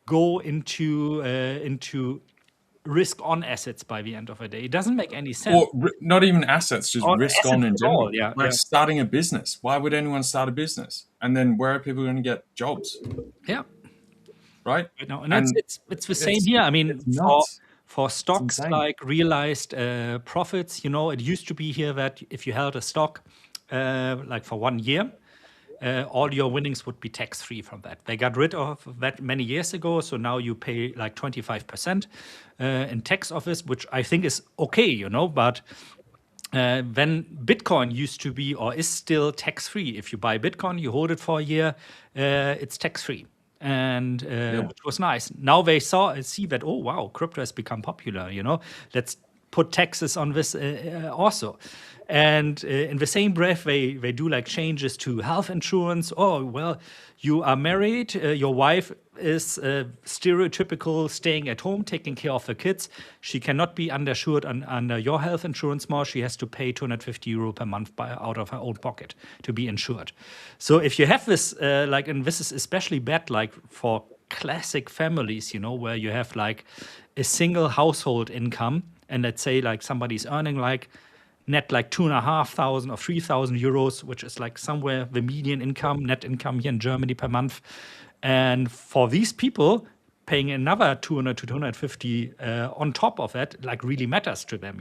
go into risk on assets by the end of the day. It doesn't make any sense. Or not even assets, just Or risk on assets in at all. general. Yeah, Like starting a business. Why would anyone start a business? And then where are people going to get jobs? yeah. Right? Right now, and And it's the same here. I mean, it's nuts. for It's stocks insane. like realized profits, it used to be here that if you held a stock like for 1 year, all your winnings would be tax free from that. They got rid of that many years ago, so now you pay like 25% in tax office, which I think is okay, but when Bitcoin used to be or is still tax free, if you buy Bitcoin, you hold it for a year, it's tax free. And Yeah. which was nice. Now they see that, oh, wow, crypto has become popular, let's put taxes on this also. And in the same breath, they do like changes to health insurance. Oh, well, you are married, your wife is stereotypical staying at home, taking care of the kids. She cannot be underinsured under your health insurance more. She has to pay 250 euro per month out of her own pocket to be insured. So if you have this, and this is especially bad, like for classic families, where you have like a single household income, and let's say like somebody's earning like net like 2,500 or 3,000 euros, which is like somewhere the median income, net income here in Germany per month. And for these people, paying another 200 to 250 on top of that, like really matters to them.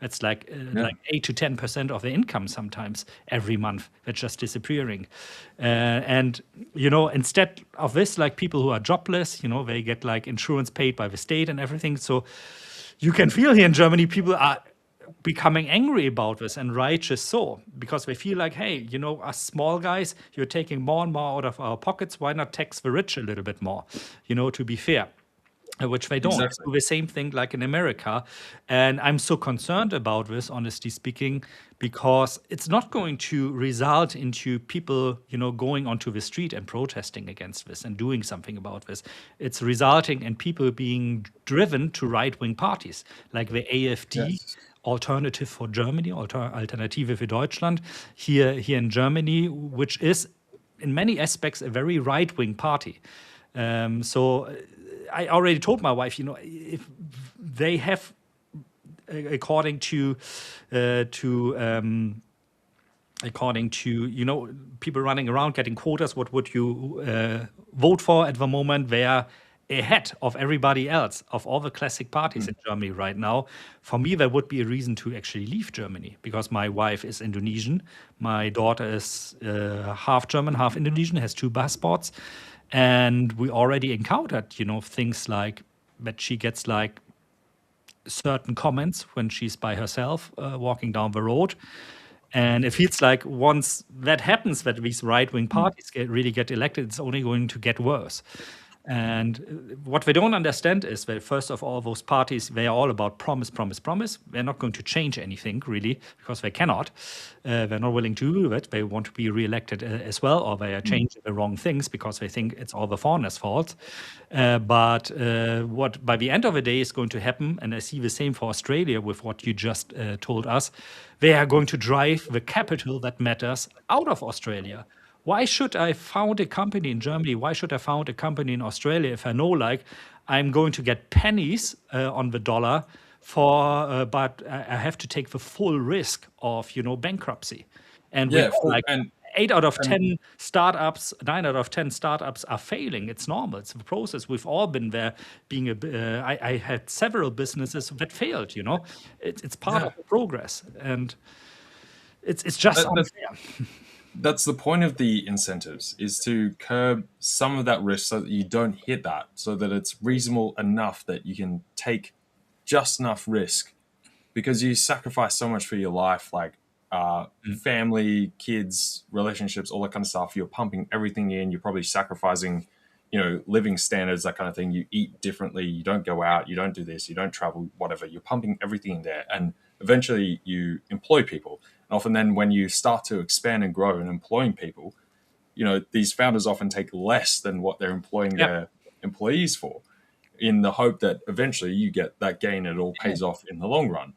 That's like Yeah. like 8 to 10% of their income sometimes every month. That's just disappearing. And instead of this, like people who are jobless, they get like insurance paid by the state and everything. So you can feel here in Germany, people are becoming angry about this, and righteous so, because they feel like, hey, us small guys, you're taking more and more out of our pockets. Why not tax the rich a little bit more, to be fair? Which they don't. Exactly. Do the same thing like in America. And I'm so concerned about this, honestly speaking, because it's not going to result into people, going onto the street and protesting against this and doing something about this. It's resulting in people being driven to right-wing parties like the AfD, Yes. Alternative for Germany, Alternative für Deutschland, here in Germany, which is in many aspects a very right-wing party. So I already told my wife, if they have, according to people running around getting quotas, what would you vote for at the moment? They are ahead of everybody else, of all the classic parties in Germany right now. For me, there would be a reason to actually leave Germany, because my wife is Indonesian. My daughter is half German, half Indonesian, has 2 passports. And we already encountered, things like that she gets like certain comments when she's by herself walking down the road. And it feels like once that happens, that these right-wing parties really get elected, it's only going to get worse. And what they don't understand is that, first of all, those parties, they are all about promise, promise, promise. They're not going to change anything, really, because they cannot. They're not willing to do it. They want to be reelected as well, or they are changing the wrong things because they think it's all the foreigners' fault. But what by the end of the day is going to happen, and I see the same for Australia with what you just told us, they are going to drive the capital that matters out of Australia. Why should I found a company in Germany? Why should I found a company in Australia if I know like I'm going to get pennies on the dollar but I have to take the full risk of bankruptcy, and we Yeah. know like And 8 out of and 10 startups, 9 out of 10 startups are failing. It's normal. It's the process. We've all been there. I had several businesses that failed. It's part yeah, of the progress, and it's just that, that's unfair. that's the point of the incentives, is to curb some of that risk so that you don't hit that, so that it's reasonable enough that you can take just enough risk, because you sacrifice so much for your life, like family, kids, relationships, all that kind of stuff. You're pumping everything in. You're probably sacrificing, living standards, that kind of thing. You eat differently. You don't go out. You don't do this. You don't travel, whatever. You're pumping everything in there. And eventually you employ people. And often then when you start to expand and grow and employing people, these founders often take less than what they're employing Yeah. their employees for, in the hope that eventually you get that gain and it all pays off in the long run.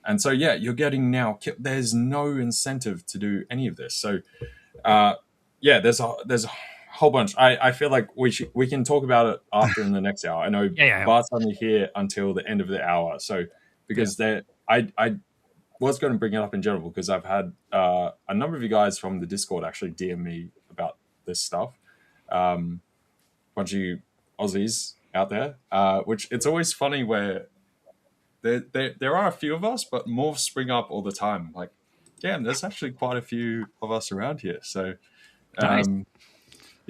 And so, yeah, you're getting now, there's no incentive to do any of this. So, yeah, there's whole bunch. I feel like we can talk about it after in the next hour. I know Yeah. Bart's only here until the end of the hour, so because I was going to bring it up in general because I've had a number of you guys from the Discord actually DM me about this stuff. Bunch of you Aussies out there, which it's always funny where there are a few of us, but more spring up all the time. Like, damn, there's actually quite a few of us around here. So, Nice.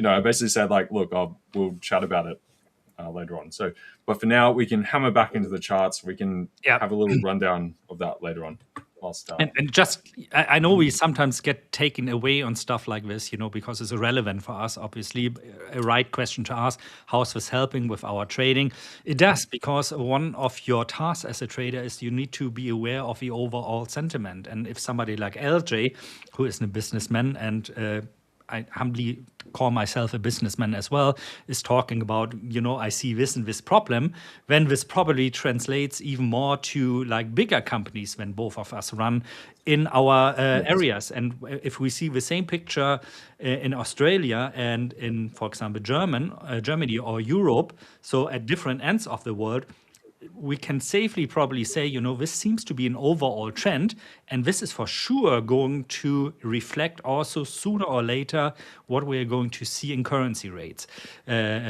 I basically said like, look, we'll chat about it later on. So, but for now, we can hammer back into the charts. We can Yeah. have a little rundown of that later on. And just, I know we sometimes get taken away on stuff like this, because it's irrelevant for us, obviously. A right question to ask, how is this helping with our trading? It does, because one of your tasks as a trader is you need to be aware of the overall sentiment. And if somebody like LJ, who is a businessman and I humbly call myself a businessman as well, is talking about, I see this and this problem, then this probably translates even more to like bigger companies when both of us run in our areas. And if we see the same picture in Australia and in, for example, Germany or Europe, so at different ends of the world, we can safely probably say, this seems to be an overall trend, and this is for sure going to reflect also sooner or later what we are going to see in currency rates.